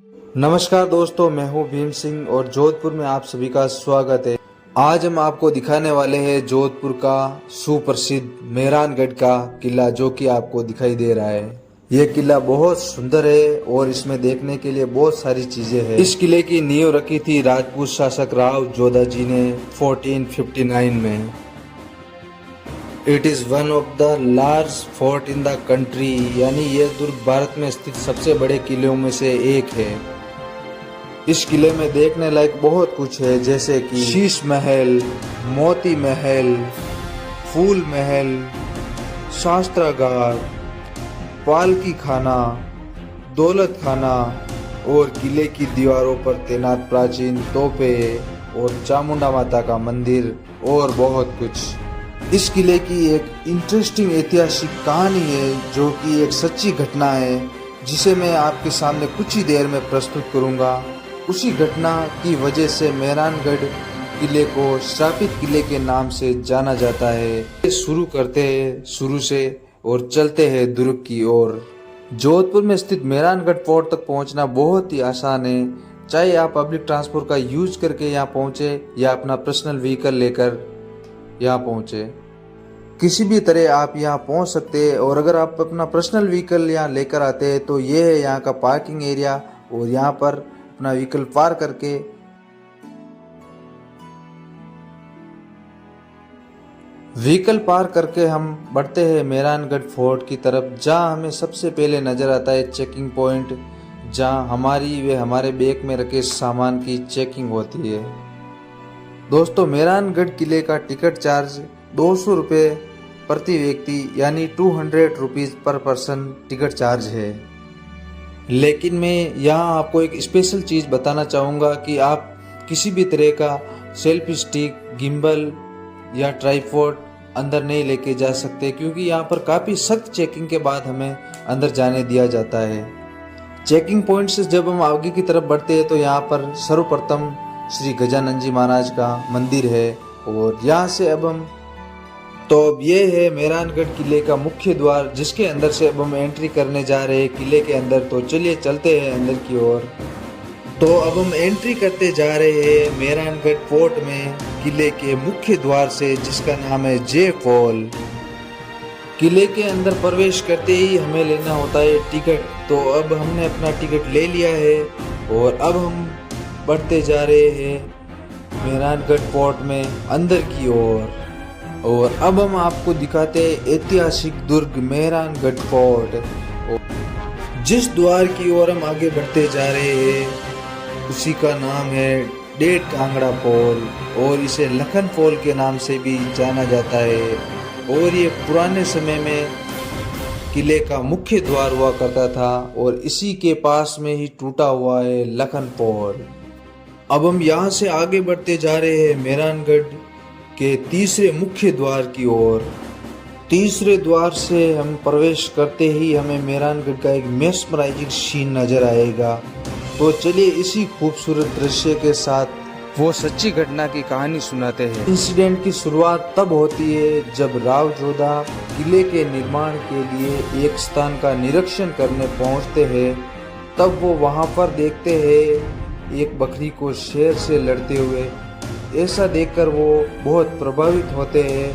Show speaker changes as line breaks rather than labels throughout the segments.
नमस्कार दोस्तों, मैं हूं भीम सिंह और जोधपुर में आप सभी का स्वागत है। आज हम आपको दिखाने वाले हैं जोधपुर का सुप्रसिद्ध मेहरानगढ़ का किला, जो कि आपको दिखाई दे रहा है। यह किला बहुत सुंदर है और इसमें देखने के लिए बहुत सारी चीजें हैं। इस किले की नींव रखी थी राजपूत शासक राव जोधा जी ने 1459 में। It is one of the large fort in the country, यानी यह दुर्ग भारत में स्थित सबसे बड़े किलों में से एक है। इस किले में देखने लायक बहुत कुछ है, जैसे कि शीश महल, मोती महल, फूल महल, शास्त्रागार, पालकी खाना, दौलत खाना और किले की दीवारों पर तैनात प्राचीन तोपें और चामुंडा माता का मंदिर और बहुत कुछ। इस किले की एक इंटरेस्टिंग ऐतिहासिक कहानी है, जो कि एक सच्ची घटना है, जिसे मैं आपके सामने कुछ ही देर में प्रस्तुत करूंगा। उसी घटना की वजह से मेहरानगढ़ किले को श्रापित किले के नाम से जाना जाता है। शुरू करते हैं शुरू से और चलते हैं दुर्ग की ओर। जोधपुर में स्थित मेहरानगढ़ फोर्ट तक पहुंचना बहुत ही आसान है, चाहे आप पब्लिक ट्रांसपोर्ट का यूज करके यहाँ पहुंचे या अपना पर्सनल व्हीकल लेकर यहाँ पहुंचे। किसी भी तरह आप यहाँ पहुंच सकते हैं। और अगर आप अपना पर्सनल व्हीकल यहाँ लेकर आते हैं तो ये है यहाँ का पार्किंग एरिया, और यहाँ पर अपना व्हीकल पार करके हम बढ़ते हैं मेहरानगढ़ फोर्ट की तरफ, जहाँ हमें सबसे पहले नजर आता है चेकिंग पॉइंट, जहाँ हमारे बैग में रखे सामान की चेकिंग होती है। दोस्तों, मेहरानगढ़ किले का टिकट चार्ज 200 रुपये प्रति व्यक्ति, यानी 200 rupees per person ticket charge है। लेकिन मैं यहाँ आपको एक स्पेशल चीज़ बताना चाहूँगा कि आप किसी भी तरह का सेल्फी स्टिक, गिम्बल या ट्राइपॉड अंदर नहीं लेके जा सकते, क्योंकि यहाँ पर काफ़ी सख्त चेकिंग के बाद हमें अंदर जाने दिया जाता है। चेकिंग पॉइंट से जब हम आगे की तरफ बढ़ते हैं तो यहाँ पर सर्वप्रथम श्री गजानन जी महाराज का मंदिर है, और यहाँ से अब ये है मेहरानगढ़ किले का मुख्य द्वार, जिसके अंदर से अब हम एंट्री करने जा रहे हैं किले के अंदर। तो चलिए चलते हैं अंदर की ओर। तो अब हम एंट्री करते जा रहे हैं मेहरानगढ़ फोर्ट में किले के मुख्य द्वार से, जिसका नाम है जे फॉल। किले के अंदर प्रवेश करते ही हमें लेना होता है टिकट। तो अब हमने अपना टिकट ले लिया है और अब हम बढ़ते जा रहे हैं मेहरानगढ़ फोर्ट में अंदर की ओर। और अब हम आपको दिखाते हैं ऐतिहासिक दुर्ग मेहरानगढ़ फोर्ट। जिस द्वार की ओर हम आगे बढ़ते जा रहे हैं उसी का नाम है डेढ़ कांगड़ा फॉल, और इसे लखन फॉल के नाम से भी जाना जाता है। और ये पुराने समय में किले का मुख्य द्वार हुआ करता था, और इसी के पास में ही टूटा हुआ है लखन फॉल। अब हम यहाँ से आगे बढ़ते जा रहे हैं मेहरानगढ़ के तीसरे मुख्य द्वार की ओर। तीसरे द्वार से हम प्रवेश करते ही हमें मेहरानगढ़ का एक मेस्मराइजिंग सीन नजर आएगा। तो चलिए इसी खूबसूरत दृश्य के साथ वो सच्ची घटना की कहानी सुनाते हैं। इंसिडेंट की शुरुआत तब होती है जब राव जोधा किले के निर्माण के लिए एक स्थान का निरीक्षण करने पहुंचते हैं। तब वो वहां पर देखते हैं एक बकरी को शेर से लड़ते हुए। ऐसा देखकर वो बहुत प्रभावित होते हैं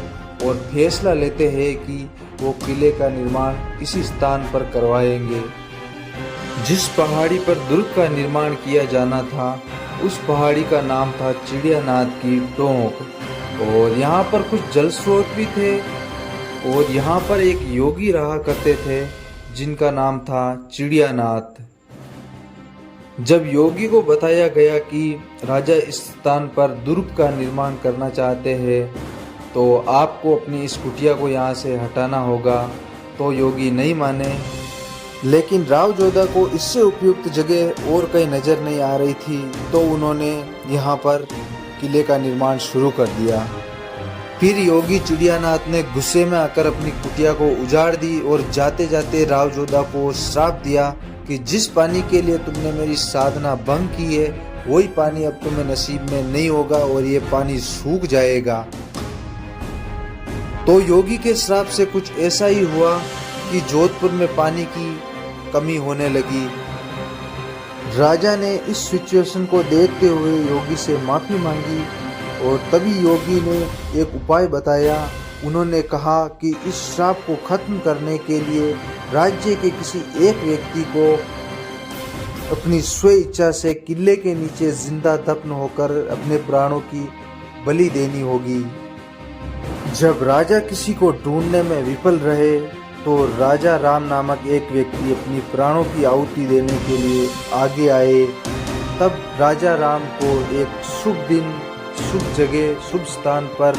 और फैसला लेते हैं कि वो किले का निर्माण इसी स्थान पर करवाएंगे। जिस पहाड़ी पर दुर्ग का निर्माण किया जाना था, उस पहाड़ी का नाम था चिड़ियानाथ की टोंक, और यहाँ पर कुछ जल स्रोत भी थे, और यहाँ पर एक योगी रहा करते थे जिनका नाम था चिड़ियानाथ। जब योगी को बताया गया कि राजा इस स्थान पर दुर्ग का निर्माण करना चाहते हैं, तो आपको अपनी इस कुटिया को यहाँ से हटाना होगा, तो योगी नहीं माने। लेकिन राव जोधा को इससे उपयुक्त जगह और कहीं नज़र नहीं आ रही थी, तो उन्होंने यहाँ पर किले का निर्माण शुरू कर दिया। फिर योगी चिड़ियानाथ ने गुस्से में आकर अपनी कुटिया को उजाड़ दी और जाते जाते राव जोधा को श्राप दिया कि जिस पानी के लिए तुमने मेरी साधना भंग की है, वही पानी अब तुम्हें नसीब में नहीं होगा और ये पानी सूख जाएगा। तो योगी के श्राप से कुछ ऐसा ही हुआ कि जोधपुर में पानी की कमी होने लगी। राजा ने इस सिचुएशन को देखते हुए योगी से माफ़ी मांगी और तभी योगी ने एक उपाय बताया। उन्होंने कहा कि इस श्राप को खत्म करने के लिए राज्य के किसी एक व्यक्ति को अपनी स्व इच्छा से किले के नीचे जिंदा दफन होकर अपने प्राणों की बलि देनी होगी। जब राजा किसी को ढूंढने में विफल रहे तो राजा राम नामक एक व्यक्ति अपनी प्राणों की आहुति देने के लिए आगे आए। तब राजा राम को एक शुभ दिन, शुभ जगह, शुभ स्थान पर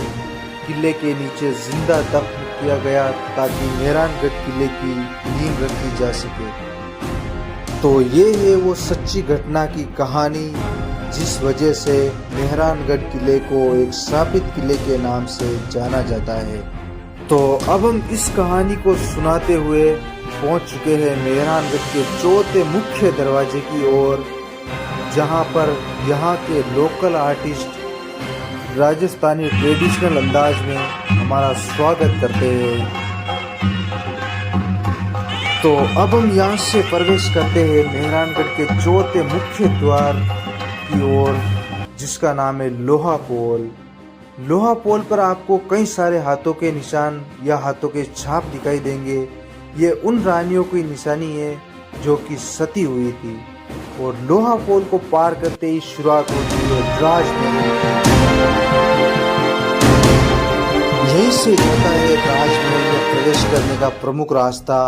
किले के नीचे जिंदा दफन किया गया ताकि मेहरानगढ़ किले की नींव रखी जा सके। तो ये है वो सच्ची घटना की कहानी जिस वजह से मेहरानगढ़ किले को एक श्रापित किले के नाम से जाना जाता है। तो अब हम इस कहानी को सुनाते हुए पहुंच चुके हैं मेहरानगढ़ के चौथे मुख्य दरवाजे की ओर, जहां पर यहाँ के लोकल आर्टिस्ट राजस्थानी ट्रेडिशनल अंदाज में हमारा स्वागत करते हैं। तो अब हम यहाँ से प्रवेश करते हैं मेहरानगढ़ के चौथे मुख्य द्वार की ओर, जिसका नाम है लोहा पोल। लोहा पोल पर आपको कई सारे हाथों के निशान या हाथों के छाप दिखाई देंगे। ये उन रानियों की निशानी है जो कि सती हुई थी। और लोहा पोल को पार करते ही शुरुआत होती है राजमहल। यहीं से जाता है राजमहल में प्रवेश करने का प्रमुख रास्ता,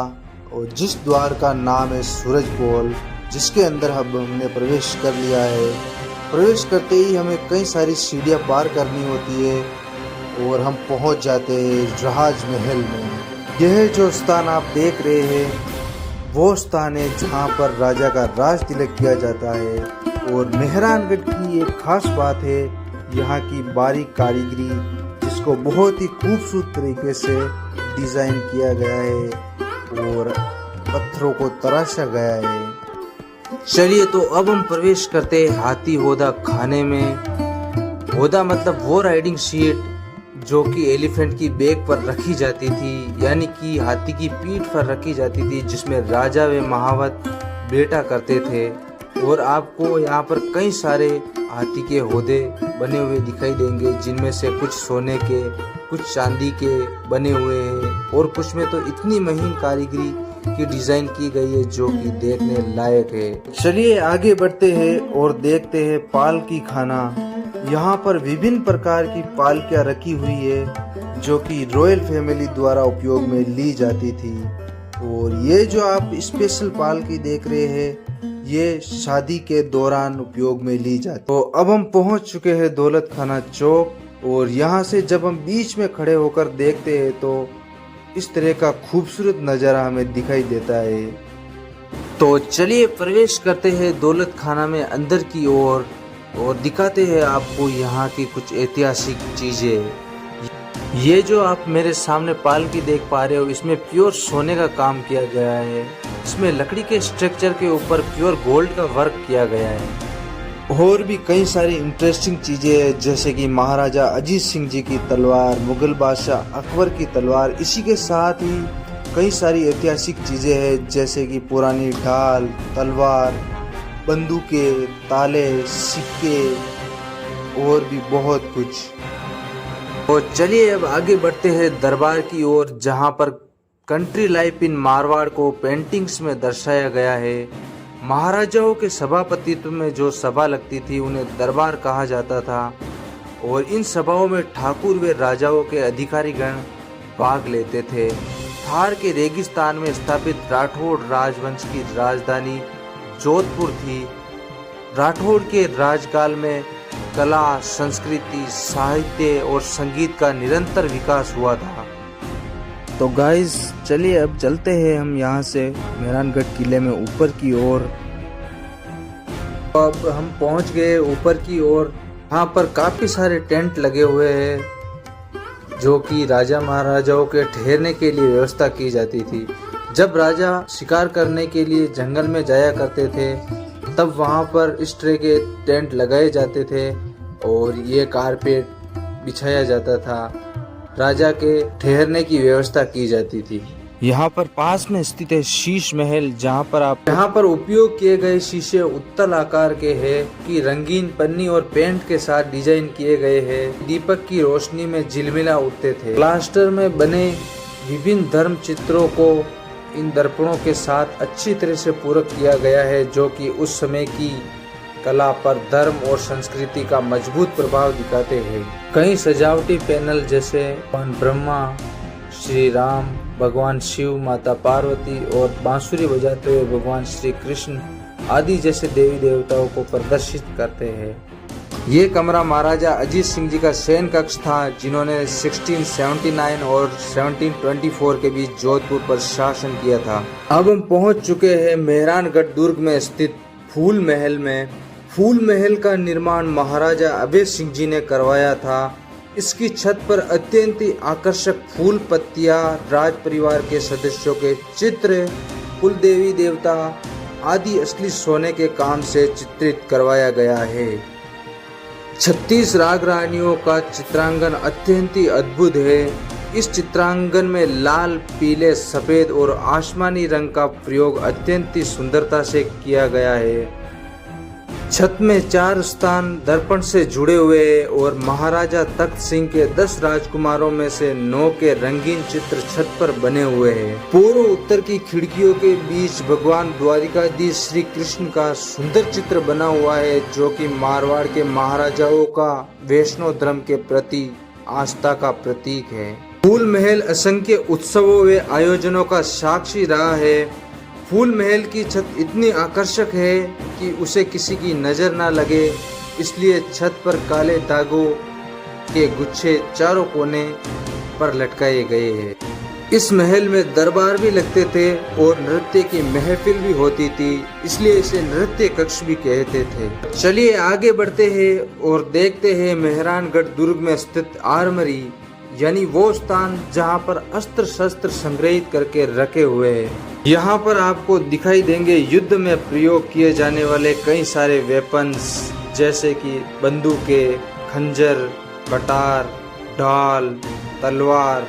और जिस द्वार का नाम है सूरज पोल, जिसके अंदर अब हमने प्रवेश कर लिया है। प्रवेश करते ही हमें कई सारी सीढ़ियाँ पार करनी होती है और हम पहुंच जाते हैं राजमहल में। यह जो स्थान आप देख रहे हैं वो स्थान है जहां पर राजा का राज तिलक किया जाता है। और मेहरानगढ़ की एक खास बात है यहाँ की बारीक कारीगरी, जिसको बहुत ही खूबसूरत तरीके से डिज़ाइन किया गया है और पत्थरों को तराशा गया है। चलिए तो अब हम प्रवेश करते हैं हाथी होदा खाने में। होदा मतलब वो राइडिंग सीट जो कि एलिफेंट की बैक पर रखी जाती थी, यानी कि हाथी की पीठ पर रखी जाती थी, जिसमें राजा व महावत बैठा करते थे। और आपको यहाँ पर कई सारे हाथी के होदे बने हुए दिखाई देंगे, जिनमें से कुछ सोने के, कुछ चांदी के बने हुए हैं और कुछ में तो इतनी महीन कारीगरी की डिजाइन की गई है जो कि देखने लायक है। चलिए आगे बढ़ते हैं और देखते हैं पालकी खाना। यहाँ पर विभिन्न प्रकार की पालकियाँ रखी हुई है जो कि रॉयल फैमिली द्वारा उपयोग में ली जाती थी। और ये जो आप स्पेशल पालकी देख रहे हैं ये शादी के दौरान उपयोग में ली जाती। तो अब हम पहुँच चुके हैं दौलत खाना चौक, और यहाँ से जब हम बीच में खड़े होकर देखते हैं तो इस तरह का खूबसूरत नज़ारा हमें दिखाई देता है। तो चलिए प्रवेश करते हैं दौलत खाना में अंदर की ओर और दिखाते हैं आपको यहाँ की कुछ ऐतिहासिक चीज़ें। ये जो आप मेरे सामने पालकी देख पा रहे हो, इसमें प्योर सोने का काम किया गया है। इसमें लकड़ी के स्ट्रक्चर के ऊपर प्योर गोल्ड का वर्क किया गया है। और भी कई सारी इंटरेस्टिंग चीज़ें हैं, जैसे कि महाराजा अजीत सिंह जी की तलवार, मुगल बादशाह अकबर की तलवार। इसी के साथ ही कई सारी ऐतिहासिक चीज़ें हैं, जैसे कि पुरानी ढाल, तलवार, बंदूकें, ताले, सिक्के और भी बहुत कुछ। तो चलिए अब आगे बढ़ते हैं दरबार की ओर, जहाँ पर कंट्री लाइफ इन मारवाड़ को पेंटिंग्स में दर्शाया गया है। महाराजाओं के सभापतित्व में जो सभा लगती थी उन्हें दरबार कहा जाता था, और इन सभाओं में ठाकुर व राजाओं के अधिकारीगण भाग लेते थे। थार के रेगिस्तान में स्थापित राठौड़ राजवंश की राजधानी जोधपुर थी। राठौड़ के राजकाल में कला, संस्कृति, साहित्य और संगीत का निरंतर विकास हुआ था। तो गाइस चलिए अब चलते हैं हम यहाँ से मेहरानगढ़ किले में ऊपर की ओर। अब हम पहुँच गए ऊपर की ओर। यहाँ पर काफ़ी सारे टेंट लगे हुए हैं जो कि राजा महाराजाओं के ठहरने के लिए व्यवस्था की जाती थी। जब राजा शिकार करने के लिए जंगल में जाया करते थे तब वहाँ पर इस तरह के टेंट लगाए जाते थे और ये कारपेट बिछाया जाता था। राजा के ठहरने की व्यवस्था की जाती थी। यहाँ पर पास में स्थित है शीश महल, जहाँ पर उपयोग किए गए शीशे उत्तल आकार के हैं कि रंगीन पन्नी और पेंट के साथ डिजाइन किए गए हैं। दीपक की रोशनी में झिलमिला उठते थे। प्लास्टर में बने विभिन्न धर्म चित्रों को इन दर्पणों के साथ अच्छी तरह से पूरक किया गया है, जो कि उस समय की कला पर धर्म और संस्कृति का मजबूत प्रभाव दिखाते हैं। कई सजावटी पैनल जैसे भगवान ब्रह्मा, श्री राम, भगवान शिव, माता पार्वती और बांसुरी बजाते हुए भगवान श्री कृष्ण आदि जैसे देवी देवताओं को प्रदर्शित करते हैं। ये कमरा महाराजा अजीत सिंह जी का शयन कक्ष था, जिन्होंने 1679 और 1724 के बीच जोधपुर पर शासन किया था। अब हम पहुंच चुके हैं मेहरानगढ़ दुर्ग में स्थित फूल महल में। फूल महल का निर्माण महाराजा अभय सिंह जी ने करवाया था। इसकी छत पर अत्यंत ही आकर्षक फूल पत्तियां, राज परिवार के सदस्यों के चित्र, कुल देवी देवता आदि असली सोने के काम से चित्रित करवाया गया है। 36 राग रानियों का चित्रांकन अत्यंत ही अद्भुत है। इस चित्रांकन में लाल, पीले, सफेद और आसमानी रंग का प्रयोग अत्यंत ही सुंदरता से किया गया है। छत में 4 स्थान दर्पण से जुड़े हुए हैं और महाराजा तख्त सिंह के 10 राजकुमारों में से 9 के रंगीन चित्र छत पर बने हुए हैं। पूर्व उत्तर की खिड़कियों के बीच भगवान द्वारिकाधीश श्री कृष्ण का सुंदर चित्र बना हुआ है, जो कि मारवाड़ के महाराजाओं का वैष्णव धर्म के प्रति आस्था का प्रतीक है। फूल महल असंख्य उत्सवों व आयोजनों का साक्षी रहा है। फूल महल की छत इतनी आकर्षक है कि उसे किसी की नजर न लगे, इसलिए छत पर काले धागों के गुच्छे चारों कोने पर लटकाए गए हैं। इस महल में दरबार भी लगते थे और नृत्य की महफिल भी होती थी, इसलिए इसे नृत्य कक्ष भी कहते थे। चलिए आगे बढ़ते हैं और देखते हैं मेहरानगढ़ दुर्ग में स्थित आर्मरी, यानी वो स्थान जहां पर अस्त्र शस्त्र संग्रहित करके रखे हुए हैं। यहाँ पर आपको दिखाई देंगे युद्ध में प्रयोग किए जाने वाले कई सारे वेपन्स, जैसे कि बंदूकें, खंजर, कटार, ढाल, तलवार,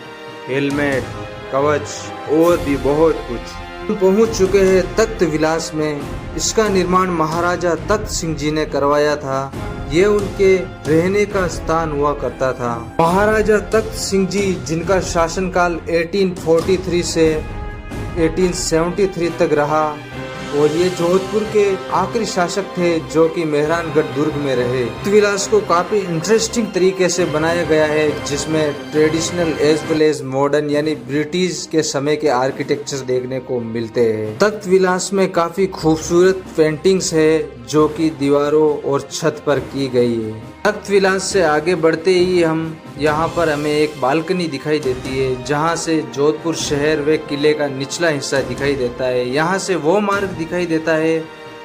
हेलमेट, कवच और भी बहुत कुछ। पहुंच चुके हैं तख्त विलास में। इसका निर्माण महाराजा तख्त सिंह जी ने करवाया था। ये उनके रहने का स्थान हुआ करता था। महाराजा तख्त सिंह जी, जिनका शासनकाल 1843 से 1873 तक रहा, और ये जोधपुर के आखिरी शासक थे जो कि मेहरानगढ़ दुर्ग में रहे। विलास को काफी इंटरेस्टिंग तरीके से बनाया गया है, जिसमें traditional as well as modern यानी ब्रिटिश के समय के आर्किटेक्चर देखने को मिलते हैं। तख्त विलास में काफी खूबसूरत पेंटिंग्स है जो कि दीवारों और छत पर की गई है। तख्त विलास से आगे बढ़ते ही यहाँ पर हमें एक बालकनी दिखाई देती है, जहाँ से जोधपुर शहर व किले का निचला हिस्सा दिखाई देता है। यहाँ से वो मार्ग दिखाई देता है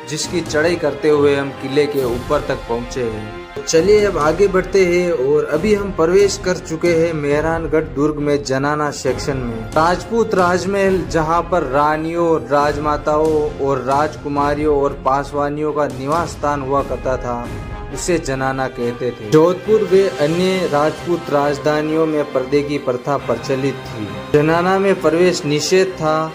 जिसकी चढ़ाई करते हुए हम किले के ऊपर तक पहुँचे हैं। चलिए अब आगे बढ़ते हैं और अभी हम प्रवेश कर चुके हैं मेहरानगढ़ दुर्ग में जनाना सेक्शन में। राजपूत राजमहल, जहाँ पर रानियों, राजमाताओं और राजकुमारियों और पासवानियों का निवास स्थान हुआ करता था, उसे जनाना कहते थे। जोधपुर व अन्य राजपूत राजधानियों में पर्दे की प्रथा प्रचलित थी। जनाना में प्रवेश निषेध था,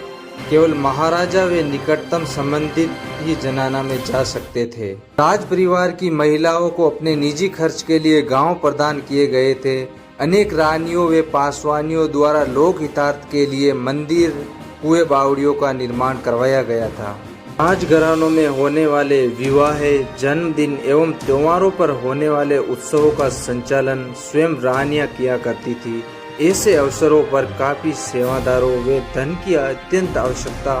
केवल महाराजा व निकटतम संबंधित ही जनाना में जा सकते थे। राज परिवार की महिलाओं को अपने निजी खर्च के लिए गांव प्रदान किए गए थे। अनेक रानियों व पासवानियों द्वारा लोक हितार्थ के लिए मंदिर, कुएं, बावड़ियों का निर्माण करवाया गया था। राजघरानों में होने वाले विवाह, जन्मदिन एवं त्योहारों पर होने वाले उत्सवों का संचालन स्वयं रानियां किया करती थी। ऐसे अवसरों पर काफी सेवादारों व धन की अत्यंत आवश्यकता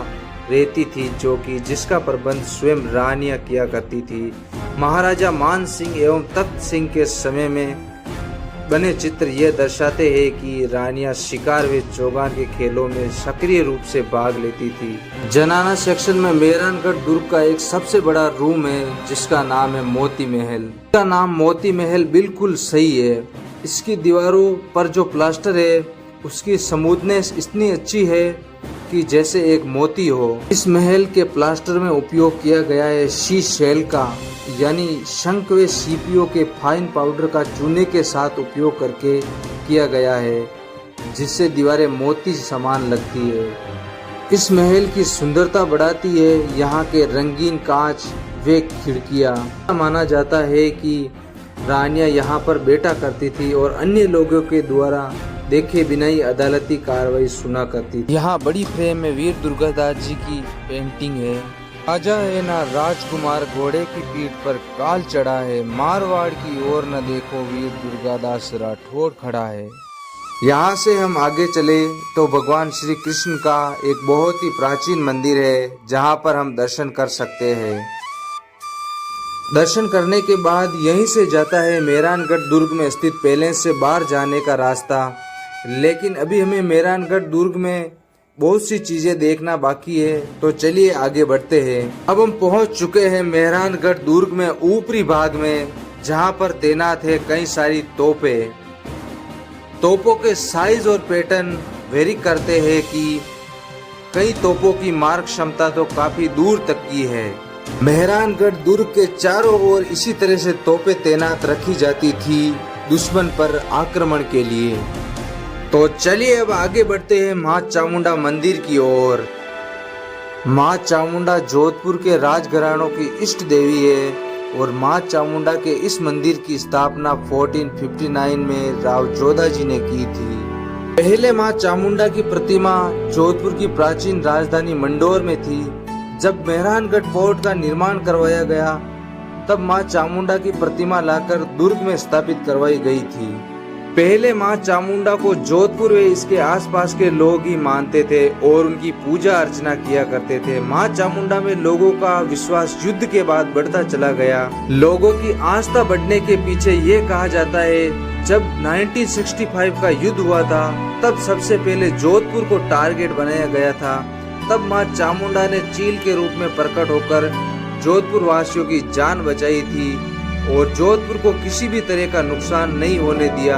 रहती थी, जो कि जिसका प्रबंध स्वयं रानियां किया करती थी। महाराजा मान सिंह एवं तख्त सिंह के समय में बने चित्र ये दर्शाते हैं कि रानियां शिकार व चौगान के खेलों में सक्रिय रूप से भाग लेती थी। जनाना सेक्शन में मेहरानगढ़ दुर्ग का एक सबसे बड़ा रूम है, जिसका नाम है मोती महल। इसका नाम मोती महल बिल्कुल सही है। इसकी दीवारों पर जो प्लास्टर है उसकी स्मूथनेस इतनी अच्छी है कि जैसे एक मोती हो। इस महल के प्लास्टर में उपयोग किया गया है सी शेल का, यानी शंख व सीपियों के फाइन पाउडर का चूने के साथ उपयोग करके किया गया है। जिससे दीवारें मोती समान लगती है। इस महल की सुंदरता बढ़ाती है यहाँ के रंगीन कांच व खिड़कियाँ। माना जाता है कि रानियां यहाँ पर बैठा करती थी और अन्य लोगों के द्वारा देखे बिना ही अदालती कार्रवाई सुना करती थी। यहाँ बड़ी फ्रेम में वीर दुर्गादास जी की पेंटिंग है। राजा है ना राजकुमार, घोड़े की पीठ पर काल चढ़ा है, मारवाड़ की ओर न देखो वीर दुर्गादास राठौड़ खड़ा है। यहाँ से हम आगे चले तो भगवान श्री कृष्ण का एक बहुत ही प्राचीन मंदिर है जहाँ पर हम दर्शन कर सकते हैं। दर्शन करने के बाद यहीं से जाता है मेहरानगढ़ दुर्ग में स्थित पैलेस से बाहर जाने का रास्ता। लेकिन अभी हमें मेहरानगढ़ दुर्ग में बहुत सी चीजें देखना बाकी है, तो चलिए आगे बढ़ते हैं। अब हम पहुंच चुके हैं मेहरानगढ़ दुर्ग में ऊपरी भाग में, जहां पर तैनात है कई सारी तोपें। तोपों के साइज और पैटर्न वेरी करते हैं कि कई तोपों की मारक क्षमता तो काफी दूर तक की है। मेहरानगढ़ दुर्ग के चारों ओर इसी तरह से तोपें तैनात रखी जाती थी दुश्मन पर आक्रमण के लिए। तो चलिए अब आगे बढ़ते हैं मां चामुंडा मंदिर की ओर। मां चामुंडा जोधपुर के राजघरानों की इष्ट देवी है और मां चामुंडा के इस मंदिर की स्थापना 1459 में राव जोधा जी ने की थी। पहले मां चामुंडा की प्रतिमा जोधपुर की प्राचीन राजधानी मंडोर में थी। जब मेहरानगढ़ फोर्ट का निर्माण करवाया गया तब मां चामुंडा की प्रतिमा लाकर दुर्ग में स्थापित करवाई गई थी। पहले मां चामुंडा को जोधपुर व इसके आसपास के लोग ही मानते थे और उनकी पूजा अर्चना किया करते थे। मां चामुंडा में लोगों का विश्वास युद्ध के बाद बढ़ता चला गया। लोगों की आस्था बढ़ने के पीछे ये कहा जाता है, जब 1965 का युद्ध हुआ था तब सबसे पहले जोधपुर को टारगेट बनाया गया था। तब मां चामुंडा ने चील के रूप में प्रकट होकर जोधपुर वासियों की जान बचाई थी और जोधपुर को किसी भी तरह का नुकसान नहीं होने दिया।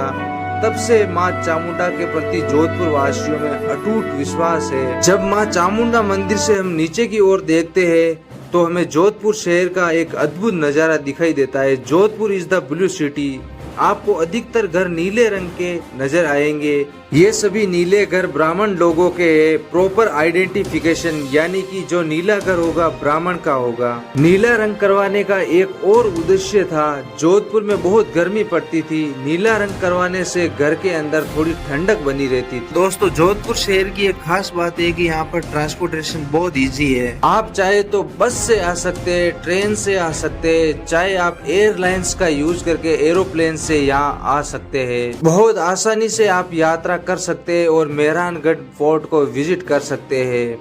तब से मां चामुंडा के प्रति जोधपुर वासियों में अटूट विश्वास है। जब मां चामुंडा मंदिर से हम नीचे की ओर देखते हैं तो हमें जोधपुर शहर का एक अद्भुत नजारा दिखाई देता है। Jodhpur is the blue city. आपको अधिकतर घर नीले रंग के नजर आएंगे। ये सभी नीले घर ब्राह्मण लोगों के प्रॉपर आइडेंटिफिकेशन, यानी कि जो नीला घर होगा ब्राह्मण का होगा। नीला रंग करवाने का एक और उद्देश्य था, जोधपुर में बहुत गर्मी पड़ती थी, नीला रंग करवाने से घर के अंदर थोड़ी ठंडक बनी रहती थी। दोस्तों, जोधपुर शहर की एक खास बात है कि यहाँ पर ट्रांसपोर्टेशन बहुत इजी है। आप चाहे तो बस से आ सकते हैं, ट्रेन से आ सकते हैं, चाहे आप एयरलाइंस का यूज करके एरोप्लेन से यहाँ आ सकते हैं। बहुत आसानी से आप यात्रा कर सकते हैं और मेहरानगढ़ फोर्ट को विजिट कर सकते हैं।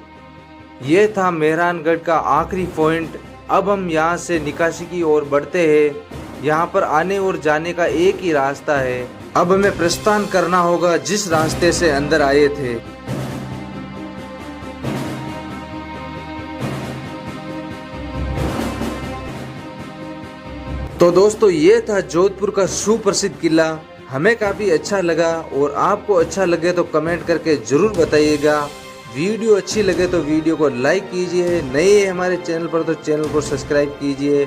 ये था मेहरानगढ़ का आखिरी पॉइंट। अब हम यहाँ से निकासी की ओर बढ़ते हैं। यहाँ पर आने और जाने का एक ही रास्ता है। अब हमें प्रस्थान करना होगा जिस रास्ते से अंदर आए थे। तो दोस्तों, ये था जोधपुर का सुप्रसिद्ध किला। हमें काफ़ी अच्छा लगा और आपको अच्छा लगे तो कमेंट करके ज़रूर बताइएगा। वीडियो अच्छी लगे तो वीडियो को लाइक कीजिए, नए हैं हमारे चैनल पर तो चैनल को सब्सक्राइब कीजिए।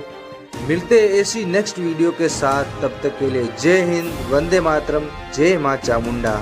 मिलते हैं ऐसी नेक्स्ट वीडियो के साथ, तब तक के लिए जय हिंद, वंदे मातरम, जय मां चामुंडा।